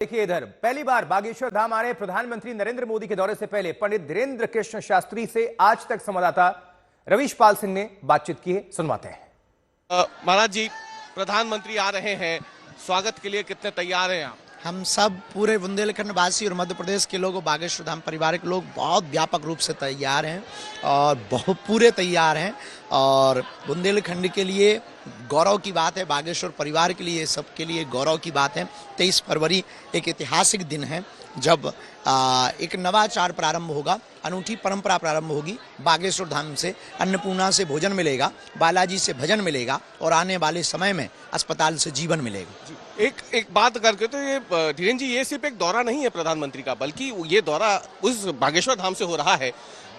देखिए इधर पहली बार बागेश्वर धाम आ रहे प्रधानमंत्री नरेंद्र मोदी के दौरे से पहले पंडित धीरेन्द्र कृष्ण शास्त्री से आज तक संवाददाता रवीश पाल सिंह ने बातचीत की है। सुनवाते हैं। महाराज जी, प्रधानमंत्री आ रहे हैं, स्वागत के लिए कितने तैयार हैं आप? हम सब पूरे बुंदेलखंड वासी और मध्य प्रदेश के लोग, बागेश्वर धाम परिवार के लोग बहुत व्यापक रूप से तैयार हैं और बहुत पूरे तैयार हैं। और बुंदेलखंड के लिए गौरव की बात है, बागेश्वर परिवार के लिए, सबके लिए गौरव की बात है। 23 फरवरी एक ऐतिहासिक दिन है जब एक नवाचार प्रारंभ होगा, अनूठी परंपरा प्रारंभ होगी। बागेश्वर धाम से अन्नपूर्णा से भोजन मिलेगा, बालाजी से भजन मिलेगा और आने वाले समय में अस्पताल से जीवन मिलेगा। एक बात करके तो ये धीरेन्द्र जी, ये सिर्फ एक दौरा नहीं है प्रधानमंत्री का, बल्कि ये दौरा उस बागेश्वर धाम से हो रहा है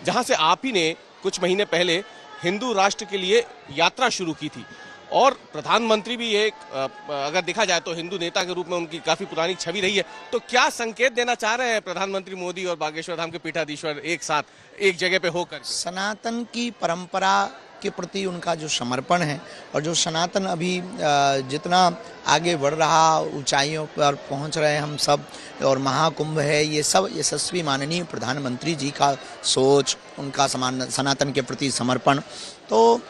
जहां से आप ही ने कुछ महीने पहले हिंदू राष्ट्र के लिए यात्रा शुरू की थी। और प्रधानमंत्री भी एक अगर देखा जाए तो हिंदू नेता के रूप में उनकी काफी पुरानी छवि रही है। तो क्या संकेत देना चाह रहे हैं प्रधानमंत्री मोदी और बागेश्वर धाम के पीठाधीश्वर एक साथ एक जगह पे होकर? सनातन की परंपरा के प्रति उनका जो समर्पण है और जो सनातन अभी जितना आगे बढ़ रहा, ऊंचाइयों पर पहुंच रहे हैं हम सब, और महाकुंभ है, ये सब यशस्वी माननीय प्रधानमंत्री जी का सोच, उनका सनातन के प्रति समर्पण। तो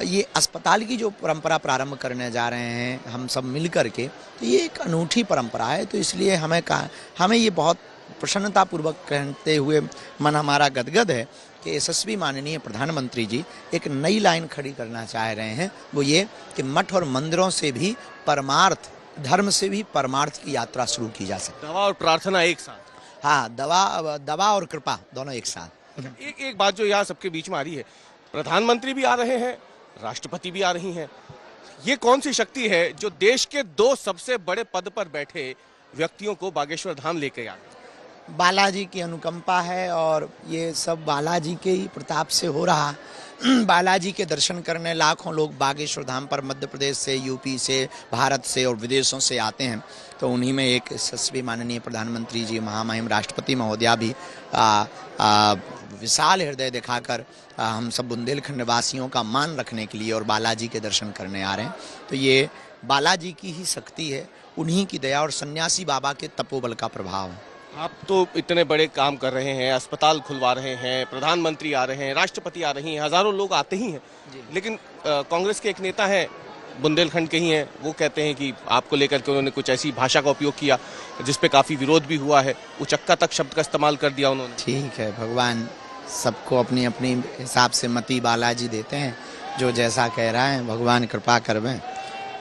ये अस्पताल की जो परंपरा प्रारंभ करने जा रहे हैं हम सब मिल कर के, तो ये एक अनूठी परंपरा है। तो इसलिए हमें ये बहुत प्रसन्नतापूर्वक कहते हुए मन हमारा गदगद है कि यशस्वी माननीय प्रधानमंत्री जी एक नई लाइन खड़ी करना चाह रहे हैं। वो ये कि मठ और मंदिरों से भी परमार्थ, धर्म से भी परमार्थ की यात्रा शुरू की जा सकती है। दवा और प्रार्थना एक साथ। हाँ, दवा और कृपा दोनों एक साथ। एक बात जो यहाँ सबके बीच में आ रही है, प्रधानमंत्री भी आ रहे हैं, राष्ट्रपति भी आ रही हैं। ये कौन सी शक्ति है जो देश के दो सबसे बड़े पद पर बैठे व्यक्तियों को बागेश्वर धाम लेके आ गई? बालाजी की अनुकंपा है और ये सब बालाजी के ही प्रताप से हो रहा। बालाजी के दर्शन करने लाखों लोग बागेश्वर धाम पर मध्य प्रदेश से, यूपी से, भारत से और विदेशों से आते हैं। तो उन्हीं में एक यशस्वी माननीय प्रधानमंत्री जी, महामहिम राष्ट्रपति महोदया भी विशाल हृदय दिखाकर हम सब बुंदेलखंड वासियों का मान रखने के लिए और बालाजी के दर्शन करने आ रहे हैं। तो ये बालाजी की ही शक्ति है, उन्हीं की दया और सन्यासी बाबा के तपोबल का प्रभाव है। आप तो इतने बड़े काम कर रहे हैं, अस्पताल खुलवा रहे हैं, प्रधानमंत्री आ रहे हैं, राष्ट्रपति आ रही हैं, हजारों लोग आते ही हैं। लेकिन कांग्रेस के एक नेता हैं, बुंदेलखंड के ही हैं, वो कहते हैं कि आपको लेकर के उन्होंने कुछ ऐसी भाषा का उपयोग किया जिसपे काफी विरोध भी हुआ है, उचक्का तक शब्द का इस्तेमाल कर दिया उन्होंने। ठीक है, भगवान सबको अपनी अपनी हिसाब से मति बालाजी देते हैं, जो जैसा कह रहा है भगवान कृपा करवें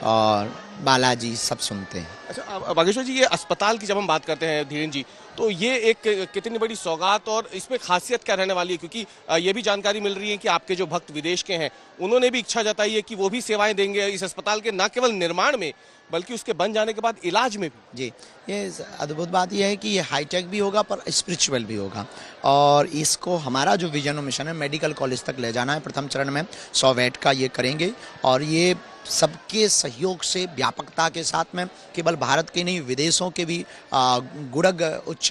और बालाजी सब सुनते हैं। अच्छा बागेश्वर जी, ये अस्पताल की जब हम बात करते हैं धीरेन्द्र जी, तो ये एक कितनी बड़ी सौगात और इसमें खासियत क्या रहने वाली है? क्योंकि ये भी जानकारी मिल रही है कि आपके जो भक्त विदेश के हैं उन्होंने भी इच्छा जताई है कि वो भी सेवाएं देंगे इस अस्पताल के, न केवल निर्माण में बल्कि उसके बन जाने के बाद इलाज में भी। जी, ये अद्भुत बात यह है कि ये हाईटेक भी होगा पर स्पिरिचुअल भी होगा। और इसको हमारा जो विजन और मिशन है मेडिकल कॉलेज तक ले जाना है। प्रथम चरण में 100 बेड का ये करेंगे और ये सबके सहयोग से, व्यापकता के साथ में, केवल भारत के नहीं विदेशों के भी गुणज्ञ उच्च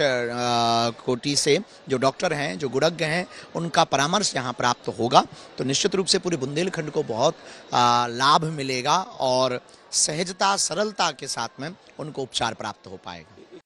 कोटि से जो डॉक्टर हैं, जो गुणज्ञ हैं, उनका परामर्श यहाँ प्राप्त होगा। तो निश्चित रूप से पूरे बुंदेलखंड को बहुत लाभ मिलेगा और सहजता, सरलता के साथ में उनको उपचार प्राप्त हो पाएगा।